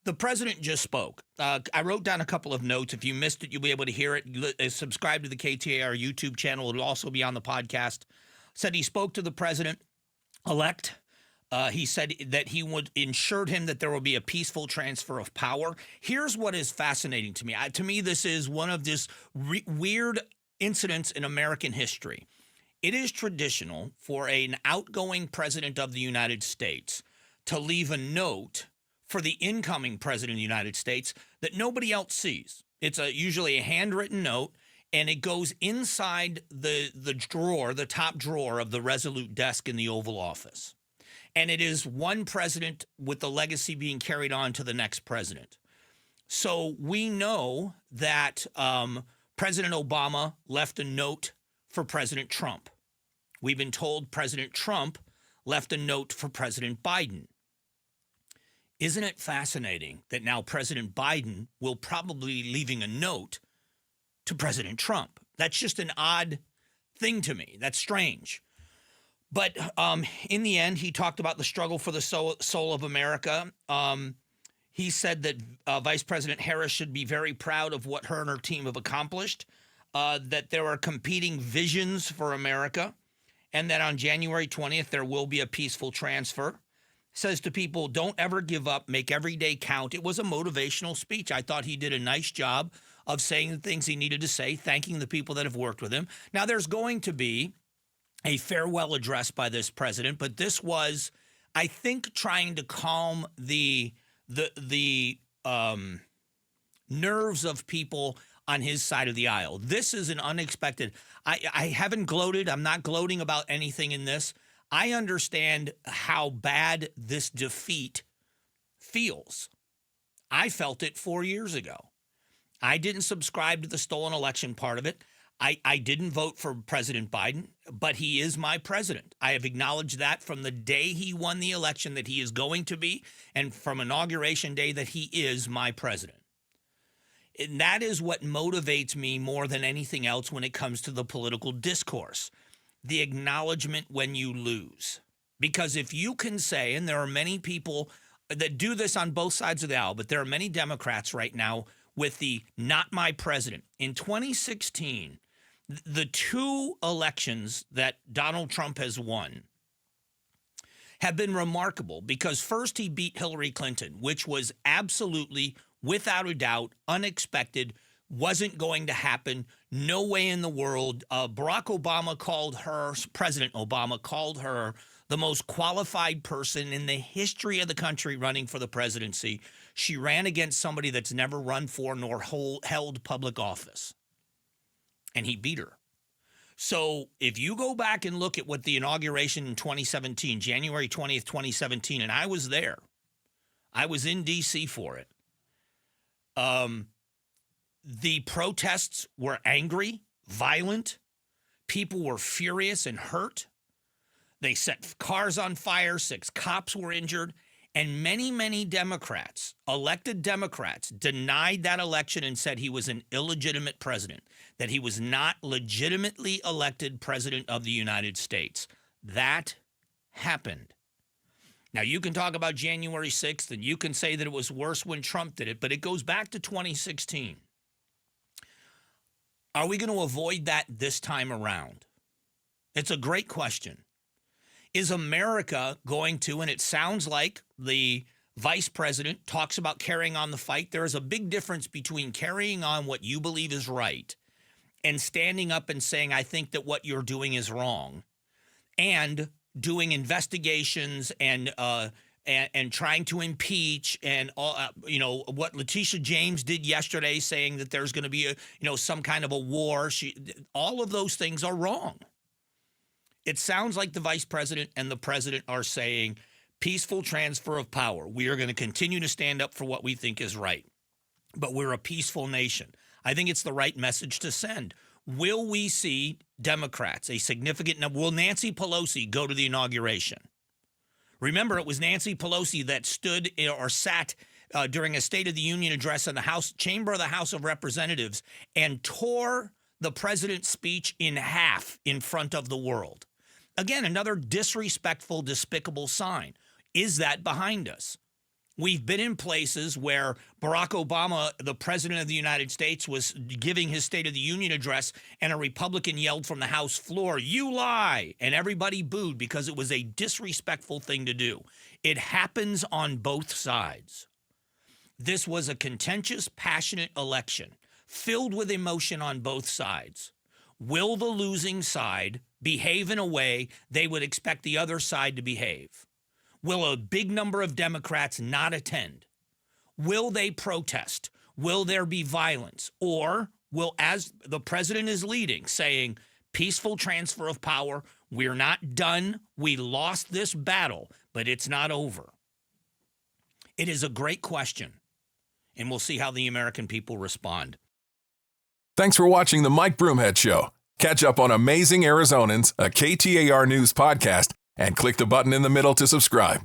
The president just spoke. I wrote down a couple of notes. If you missed it, you'll be able to hear it. Subscribe to the KTAR YouTube channel. It'll also be on the podcast. Said he spoke to the president-elect. He said that he would assured him that there will be a peaceful transfer of power. Here's what is fascinating to me. To me, this is one of this weird incidents in American history. It is traditional for an outgoing president of the United States to leave a note for the incoming president of the United States that nobody else sees. It's usually a handwritten note, and it goes inside the drawer, the top drawer of the Resolute desk in the Oval Office. And it is one president with the legacy being carried on to the next president. So we know that President Obama left a note for President Trump. We've been told President Trump left a note for President Biden. Isn't it fascinating that now President Biden will probably be leaving a note to President Trump? That's just an odd thing to me. That's strange. But in the end, he talked about the struggle for the soul of America. He said that Vice President Harris should be very proud of what her and her team have accomplished, that there are competing visions for America, and that on January 20th, there will be a peaceful transfer. Says to people, don't ever give up, make every day count. It was a motivational speech. I thought he did a nice job of saying the things he needed to say, thanking the people that have worked with him. Now, there's going to be a farewell address by this president, but this was, I think, trying to calm the nerves of people on his side of the aisle. This is an unexpected. I haven't gloated. I'm not gloating about anything in this. I understand how bad this defeat feels. I felt it 4 years ago. I didn't subscribe to the stolen election part of it. I didn't vote for President Biden, but he is my president. I have acknowledged that from the day he won the election that he is going to be, and from Inauguration Day that he is my president. And that is what motivates me more than anything else when it comes to the political discourse. The acknowledgement when you lose. Because if you can say, and there are many people that do this on both sides of the aisle, but there are many Democrats right now with the not my president. In 2016, the two elections that Donald Trump has won have been remarkable because first he beat Hillary Clinton, which was absolutely, without a doubt, unexpected, wasn't going to happen. No way in the world. Barack Obama called her, President Obama called her the most qualified person in the history of the country running for the presidency. She ran against somebody that's never run for nor held public office. And he beat her. So if you go back and look at what the inauguration in 2017, January 20th, 2017, and I was there. I was in D.C. for it. The protests were angry, violent. People were furious and hurt. They set cars on fire. 6 cops were injured. And many, many Democrats, elected Democrats, denied that election and said he was an illegitimate president, that he was not legitimately elected president of the United States. That happened. Now, you can talk about January 6th, and you can say that it was worse when Trump did it, but it goes back to 2016. Are we going to avoid that this time around? It's a great question. Is America going to, and it sounds like the vice president talks about carrying on the fight. There is a big difference between carrying on what you believe is right and standing up and saying, I think that what you're doing is wrong, and doing investigations and trying to impeach and what Letitia James did yesterday, saying that there's going to be some kind of a war. All of those things are wrong. It sounds like the vice president and the president are saying peaceful transfer of power. We are going to continue to stand up for what we think is right, but we're a peaceful nation. I think it's the right message to send. Will we see Democrats, a significant number? Will Nancy Pelosi go to the inauguration? Remember, it was Nancy Pelosi that stood or sat during a State of the Union address in the House chamber of the House of Representatives and tore the president's speech in half in front of the world. Again, another disrespectful, despicable sign. Is that behind us? We've been in places where Barack Obama, the president of the United States, was giving his State of the Union address, and a Republican yelled from the House floor, "You lie!" And everybody booed because it was a disrespectful thing to do. It happens on both sides. This was a contentious, passionate election, filled with emotion on both sides. Will the losing side behave in a way they would expect the other side to behave? Will a big number of Democrats not attend? Will they protest? Will there be violence? Or will, as the president is leading, saying, peaceful transfer of power, we're not done, we lost this battle, but it's not over? It is a great question, and we'll see how the American people respond. Thanks for watching the Mike Broomhead Show. Catch up on Amazing Arizonans, a KTAR News podcast, and click the button in the middle to subscribe.